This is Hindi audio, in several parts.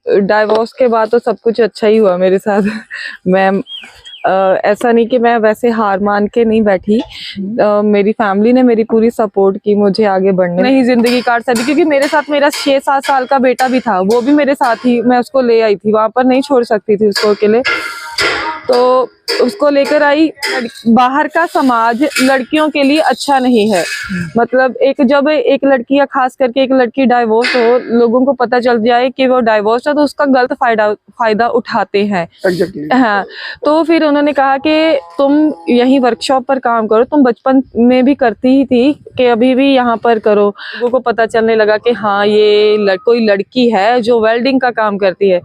डाइवोर्स के बाद तो सब कुछ अच्छा ही हुआ मेरे साथ। मैं ऐसा नहीं कि मैं वैसे हार मान के नहीं बैठी। मेरी फैमिली ने मेरी पूरी सपोर्ट की मुझे आगे बढ़ने, नहीं जिंदगी काट सकती, क्योंकि मेरे साथ मेरा 6-7 साल का बेटा भी था, वो भी मेरे साथ ही, मैं उसको ले आई थी, वहां पर नहीं छोड़ सकती थी उसको अकेले, तो उसको लेकर आई। बाहर का समाज लड़कियों के लिए अच्छा नहीं है। मतलब जब एक लड़की या खास करके एक लड़की डाइवोर्स हो, लोगों को पता चल जाए कि वो डाइवोर्स है, तो उसका गलत फायदा उठाते हैं। हाँ, तो फिर उन्होंने कहा कि तुम यही वर्कशॉप पर काम करो, तुम बचपन में भी करती ही थी कि अभी भी यहाँ पर करो। लोगों को पता चलने लगा कि हाँ ये कोई लड़की है जो वेल्डिंग का काम करती है।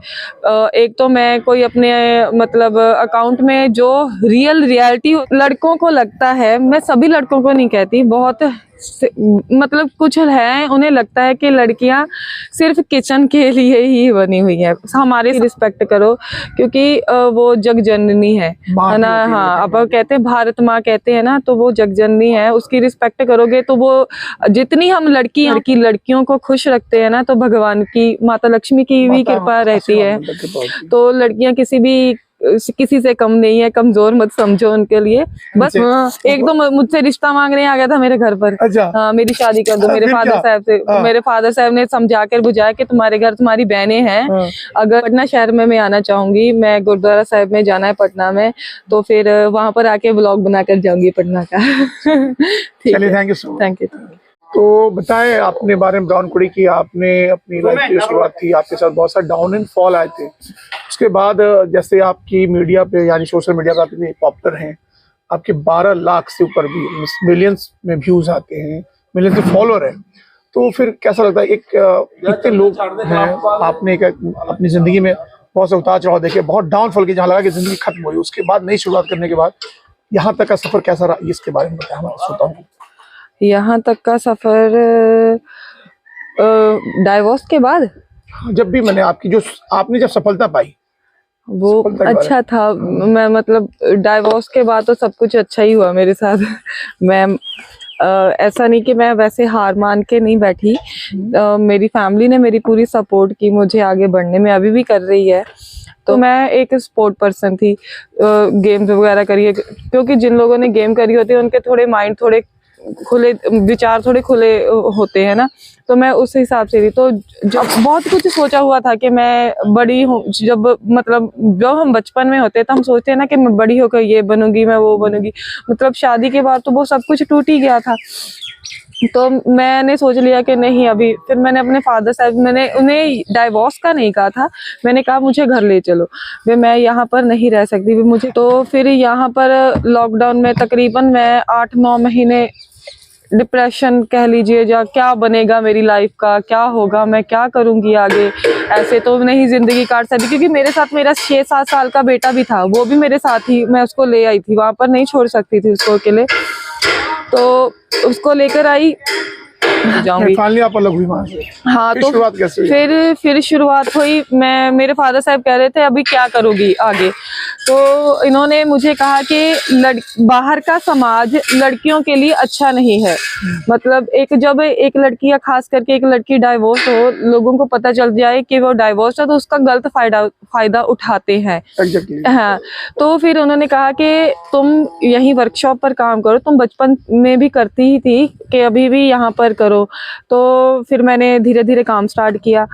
एक तो मैं कोई अपने मतलब अकाउंट में जो रियलिटी लड़कों को लगता है, मैं सभी लड़कों को नहीं कहती, बहुत मतलब कुछ है उन्हें लगता है कि लड़कियां सिर्फ किचन के लिए ही बनी हुई है। हमारी रिस्पेक्ट करो, क्योंकि वो जग जननी है ना। हाँ, अब कहते हैं भारत माँ कहते हैं ना, तो वो जग जननी है, उसकी रिस्पेक्ट करोगे तो वो जितनी हम लड़कियों को खुश रखते हैं ना, तो भगवान की माता लक्ष्मी की भी कृपा रहती है। तो लड़कियां किसी से कम नहीं है, कमजोर मत समझो उनके लिए। बस एक तो मुझसे रिश्ता मांगने आ गया था मेरे घर पर। हाँ, मेरी शादी कर दो। मेरे फादर साहब से मेरे फादर साहब ने समझा कर बुझाया कि तुम्हारे घर तुम्हारी बहनें हैं, अगर पटना शहर में मैं आना चाहूंगी, मैं गुरुद्वारा साहिब में जाना है पटना में, तो फिर वहां पर आके व्लॉग बनाकर जाऊंगी पटना का। चलिए, thank you so much. Thank you. तो बताएं अपने बारे में, ब्राउन कुड़ी की आपने अपनी लाइफ की शुरुआत की, आपके साथ बहुत सारे डाउन एंड फॉल आए थे। उसके बाद जैसे आपकी मीडिया पे यानी सोशल मीडिया पर इतने पॉपुलर हैं, आपके 12 लाख से ऊपर भी मिलियंस में व्यूज आते हैं, मिलियंस में फॉलोअर हैं, तो फिर कैसा लगता है? इतने लोग हैं, आपने अपनी जिंदगी में बहुत से उतार चढ़ाव देखे, बहुत डाउनफॉल की, जहाँ लगा कि जिंदगी खत्म हुई, उसके बाद नई शुरुआत करने के बाद यहाँ तक का सफर कैसा रहा, इसके बारे में बताएं हमारे श्रोताओं को। यहाँ तक का सफर डाइवोर्स के बाद, जब भी आपने जब सफलता पाई वो अच्छा था। मैं मतलब डाइवोर्स के बाद तो सब कुछ अच्छा ही हुआ मेरे साथ। मैं ऐसा नहीं कि मैं वैसे हार मान के नहीं बैठी। मेरी फैमिली ने मेरी पूरी सपोर्ट की मुझे आगे बढ़ने में, अभी भी कर रही है। तो मैं एक स्पोर्ट पर्सन थी, गेम्स वगैरह करिए, क्योंकि जिन लोगों ने गेम करी होती है उनके थोड़े माइंड थोड़े खुले, विचार थोड़े खुले होते हैं ना, तो मैं उस हिसाब से थी। तो जब बहुत कुछ सोचा हुआ था कि मैं बड़ी हूँ, जब हम बचपन में होते हैं तो हम सोचते हैं ना कि मैं बड़ी होकर ये बनूंगी, मैं वो बनूंगी। मतलब शादी के बाद तो वो सब कुछ टूट ही गया था। तो मैंने सोच लिया कि नहीं अभी। फिर मैंने अपने फादर साहब, मैंने उन्हें डाइवोर्स का नहीं कहा था, मैंने कहा मुझे घर ले चलो, वे मैं यहाँ पर नहीं रह सकती भी मुझे। तो फिर यहाँ पर लॉकडाउन में तकरीबन मैं 8-9 महीने डिप्रेशन कह लीजिए, या क्या बनेगा मेरी लाइफ का, क्या होगा, मैं क्या करूंगी आगे, ऐसे तो नहीं जिंदगी काट सकती, क्योंकि मेरे साथ मेरा 6-7 साल का बेटा भी था, वो भी मेरे साथ ही, मैं उसको ले आई थी, वहां पर नहीं छोड़ सकती थी उसको अकेले, तो उसको लेकर आई जाऊंगी। आप अलग हुई वहां से? हाँ, तो शुरुआत कैसे हुई? फिर शुरुआत हुई। मेरे फादर साहब कह रहे थे अभी क्या करोगी आगे, तो इन्होंने मुझे कहा कि बाहर का समाज लड़कियों के लिए अच्छा नहीं है। मतलब जब एक लड़की या खास करके एक लड़की डाइवोर्स हो, लोगों को पता चल जाए कि वो डाइवोर्स है, तो उसका गलत फायदा उठाते हैं। हाँ, तो फिर उन्होंने कहा कि तुम यही वर्कशॉप पर काम करो, तुम बचपन में भी करती ही थी कि अभी भी यहाँ पर करो। तो फिर मैंने धीरे धीरे काम स्टार्ट किया।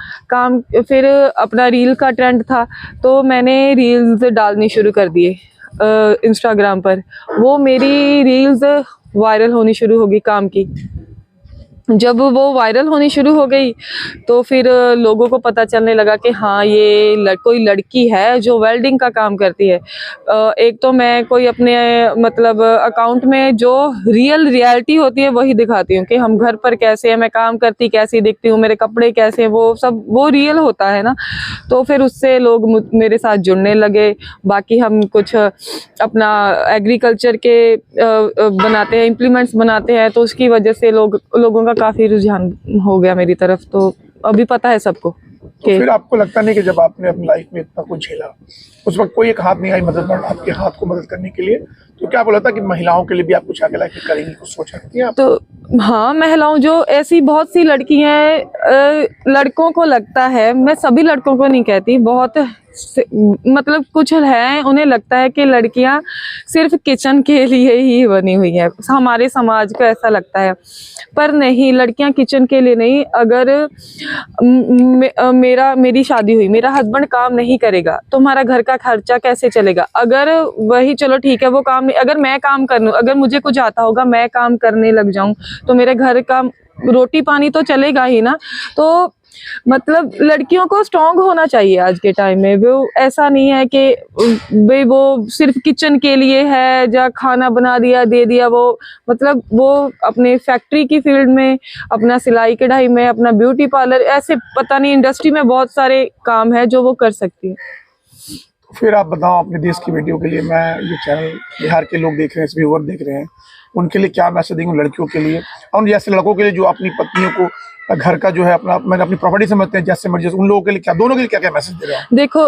फिर अपना रील का ट्रेंड था, तो मैंने रील्स डालनी शुरू कर दिए इंस्टाग्राम पर। वो मेरी रील्स वायरल होनी शुरू होगी काम की। जब वो वायरल होनी शुरू हो गई तो फिर लोगों को पता चलने लगा कि हाँ ये कोई लड़की है जो वेल्डिंग का काम करती है। एक तो मैं कोई अपने मतलब अकाउंट में जो रियलिटी होती है वही दिखाती हूँ कि हम घर पर कैसे हैं, मैं काम करती कैसी दिखती हूँ, मेरे कपड़े कैसे हैं, वो सब वो रियल होता है ना। तो फिर उससे लोग मेरे साथ जुड़ने लगे। बाकी हम कुछ अपना एग्रीकल्चर के बनाते हैं, इम्प्लीमेंट्स बनाते हैं, तो उसकी वजह से लोगों का काफी रुझान हो गया मेरी तरफ। तो अभी पता है सबको। तो फिर आपको लगता नहीं कि जब आपने अपनी लाइफ में इतना कुछ झेला, उस वक्त कोई एक हाथ नहीं आई मदद आपके हाथ को मदद करने के लिए, तो क्या आपको लगता है कि महिलाओं के लिए भी आप कुछ आगे लाइफ में करेंगी, कुछ सोच रखती हैं आप? तो हाँ, महिलाओं जो ऐसी बहुत सी लड़की हैं, लड़कों को लगता है, मैं सभी लड़कों को नहीं कहती, बहुत मतलब कुछ है उन्हें लगता है कि लड़कियां सिर्फ किचन के लिए ही बनी हुई है, हमारे समाज को ऐसा लगता है। पर नहीं, लड़कियां किचन के लिए नहीं। अगर मेरी शादी हुई, मेरा हस्बैंड काम नहीं करेगा तो हमारा घर का खर्चा कैसे चलेगा? अगर वही, चलो ठीक है, वो काम, अगर मैं काम कर लूं, अगर मुझे कुछ आता होगा, मैं काम करने लग जाऊं तो मेरे घर का रोटी पानी तो चलेगा ही ना। तो मतलब लड़कियों को स्ट्रांग होना चाहिए आज के टाइम में। वो ऐसा नहीं है कि भाई वो सिर्फ किचन के लिए है, जा खाना बना दिया दे दिया, वो मतलब वो अपने फैक्ट्री की फील्ड में, अपना सिलाई कढ़ाई में, अपना ब्यूटी पार्लर, ऐसे पता नहीं इंडस्ट्री में बहुत सारे काम है जो वो कर सकती है। फिर आप बताओ, अपने देश की बेटियों के लिए, मैं ये चैनल बिहार के लोग देख रहे हैं, व्यूअर देख रहे हैं, उनके लिए क्या मैसेज देंगे? लड़कियों के लिए और जैसे लड़कों के लिए जो अपनी पत्नियों को घर का जो है मैंने अपनी प्रॉपर्टी समझते हैं जैसे मर्जी, उन लोगों के लिए क्या, दोनों के लिए क्या क्या मैसेज दे रहे हैं? देखो,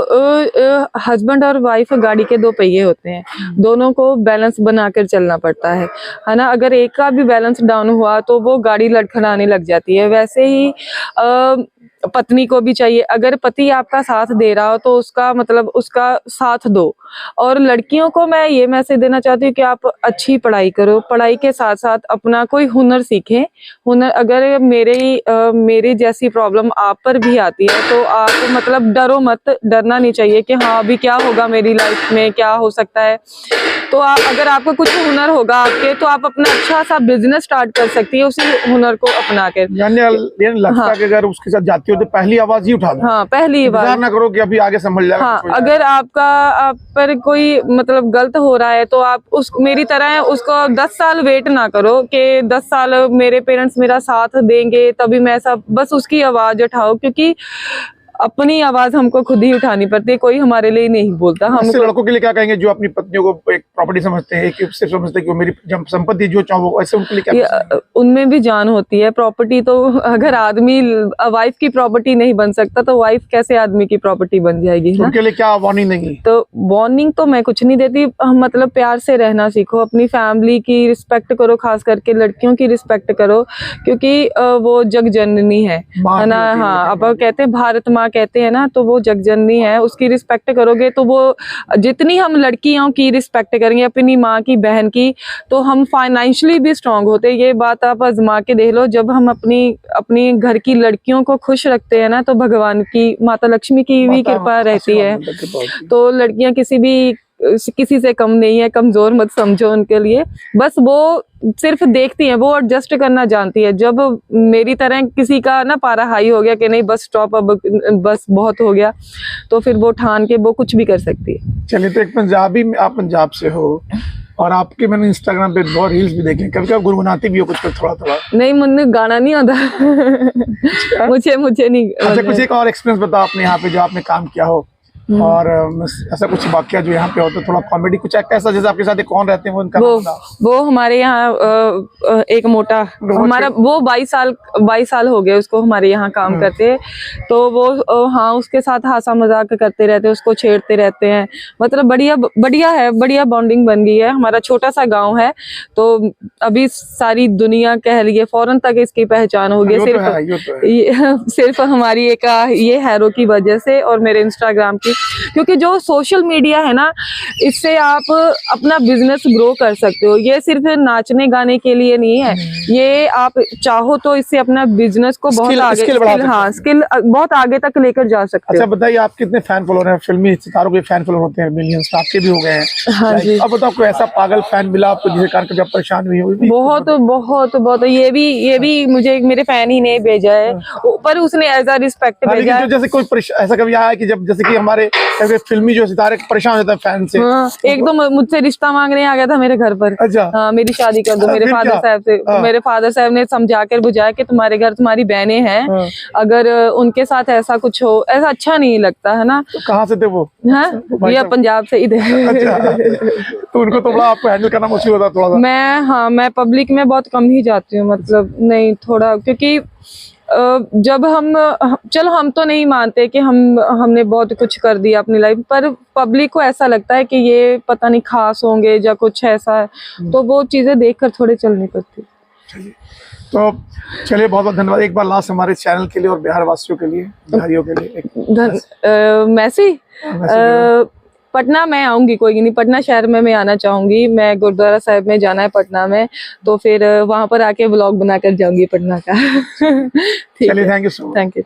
हस्बैंड और वाइफ गाड़ी के दो पहिए होते हैं, दोनों को बैलेंस बनाकर चलना पड़ता है ना। अगर एक का भी बैलेंस डाउन हुआ तो वो गाड़ी लड़खड़ाने लग जाती है। वैसे ही पत्नी को भी चाहिए, अगर पति आपका साथ दे रहा हो तो उसका मतलब उसका साथ दो। और लड़कियों को मैं ये मैसेज देना चाहती हूँ कि आप अच्छी पढ़ाई करो, पढ़ाई के साथ साथ अपना कोई हुनर सीखें। हुनर, अगर मेरे जैसी प्रॉब्लम आप पर भी आती है तो आप मतलब डरो मत, डरना नहीं चाहिए कि हाँ अभी क्या होगा मेरी लाइफ में, क्या हो सकता है। तो अगर आपको कुछ हुनर होगा आपके, तो आप अपना अच्छा सा बिजनेस स्टार्ट कर सकती है उसी हुनर को अपना कर। यानी लगता है कि अगर उसके साथ जाती हो तो पहली आवाज ही उठा दो। हाँ, पहली आवाज ना करो कि अभी आगे संभल जाएगा। हाँ, अगर आप पर कोई मतलब गलत हो रहा है तो आप मेरी तरह उसको 10 साल वेट ना करो कि 10 साल मेरे पेरेंट्स मेरा साथ देंगे तभी मैं सब, बस उसकी आवाज उठाओ, क्योंकि अपनी आवाज हमको खुद ही उठानी पड़ती है, कोई हमारे लिए नहीं बोलता। हम लड़कों के लिए क्या कहेंगे जो अपनी पत्नियों को एक प्रॉपर्टी समझते हैं, एक सिर्फ समझते हैं कि वो मेरी संपत्ति जो चाहो, ऐसे उनके लिए क्या? उनमें भी जान होती है। प्रॉपर्टी तो अगर आदमी वाइफ की प्रॉपर्टी नहीं बन सकता तो वाइफ कैसे आदमी की प्रॉपर्टी बन जाएगी? तो उनके लिए क्या वार्निंग देंगी? तो वार्निंग तो मैं कुछ नहीं देती, मतलब प्यार से रहना सीखो, अपनी फैमिली की रिस्पेक्ट करो, खास करके लड़कियों की रिस्पेक्ट करो, क्योंकि वो जग जननी है ना। हाँ, अब कहते हैं भारत माँ कहते हैं ना, तो वो जगजननी है, उसकी रिस्पेक्ट करोगे तो वो, जितनी हम लड़कियों की रिस्पेक्ट करेंगे अपनी माँ की, बहन की, तो हम फाइनेंशियली भी स्ट्रांग होते हैं। ये बात आप आजमा के देख लो, जब हम अपनी घर की लड़कियों को खुश रखते हैं ना, तो भगवान की, माता लक्ष्मी की भी कृपा रहती है। तो लड़कियां किसी से कम नहीं है, कमजोर मत समझो उनके लिए। बस वो सिर्फ देखती हैं, वो एडजस्ट करना जानती है। जब मेरी तरह किसी का ना पारा हाई हो गया कि नहीं बस स्टॉप, अब बस बहुत हो गया, तो फिर वो ठान के वो कुछ भी कर सकती है। चलिए, तो एक पंजाबी, आप पंजाब से हो और आपके मैंने इंस्टाग्राम पे बहुत रील्स भी देखे, कभी कभी गुनगुनाती भी हो कुछ थोड़ा थोड़ा? नहीं, मुझे गाना नहीं आता। मुझे नहीं। अच्छा, कुछ एक और एक्सपीरियंस बताओ अपने यहाँ पे जो आपने काम किया हो, और ऐसा कुछ वाकया जो यहाँ पे होता है, थोड़ा कॉमेडी कुछ ऐसा, जैसे आपके साथ कौन रहते हैं वो उनका? वो हमारे यहाँ एक मोटा, हमारा वो 22 साल हो गए उसको हमारे यहाँ काम करते, तो वो हाँ उसके साथ हासा मजाक करते रहते हैं, उसको छेड़ते रहते हैं। मतलब बढ़िया है, बढ़िया बॉन्डिंग बन गई है। हमारा छोटा सा गाँव है, तो अभी सारी दुनिया कह लिए फौरन तक इसकी पहचान हो गई, सिर्फ हमारी एक ये हैरो की वजह से और मेरे इंस्टाग्राम की। क्योंकि जो सोशल मीडिया है ना, इससे आप अपना बिजनेस ग्रो कर सकते हो। ये सिर्फ नाचने गाने के लिए नहीं है, ये आप चाहो तो इससे अपना बिजनेस को बहुत आगे, स्किल बहुत आगे तक लेकर जा सकते हो। अच्छा बताइए, आप कितने फैन फॉलोअर हैं? फिल्मी सितारों के फैन फॉलोअर होते हैं मिलियंस, आपके भी हो गए हैं। हाँ जी। अब बताओ, कोई ऐसा पागल फैन मिला आपको जिसके कारण कभी आप परेशान हुई हो? बहुत ये भी मुझे मेरे फैन ही ने भेजा है, पर उसने एज अ रिस्पेक्ट भेजा है। जैसे कोई ऐसा कभी आया कि जब जैसे कि हमारे फिल्मी जो सितारे परेशान होते हैं फैन से? एक तो मुझसे रिश्ता मांगने आ गया था मेरे घर पर। अच्छा। हाँ, मेरी शादी कर दो मेरे फादर साहब से। मेरे फादर साहब ने समझा कर बुझाया कि तुम्हारे घर तुम्हारी बहनें हैं, अगर उनके साथ ऐसा कुछ हो, ऐसा अच्छा नहीं लगता है ना। तो कहाँ से थे वो? हाँ, ये पंजाब से ही थे। तो उनको तो बड़ा आपको हैंडल करना मुश्किल होता थोड़ा सा? मैं पब्लिक में बहुत कम ही जाती हूँ, मतलब नहीं थोड़ा, क्योंकि जब चलो हम तो नहीं मानते कि हमने बहुत कुछ कर दिया अपनी लाइफ, पर पब्लिक को ऐसा लगता है कि ये पता नहीं खास होंगे या कुछ ऐसा है, तो वो चीजें देखकर थोड़े चलनी पड़ती। चलिए, तो चलिए बहुत बहुत धन्यवाद। एक बार लास्ट हमारे चैनल के लिए और बिहार वासियों के लिए, बिहारियों के लिए एक मैसी पटना मैं आऊंगी, कोई नहीं, पटना शहर में मैं आना चाहूंगी। मैं गुरुद्वारा साहिब में जाना है पटना में, तो फिर वहां पर आके व्लॉग बनाकर जाऊंगी पटना का। ठीक चलिए, है, thank you so much. Thank you.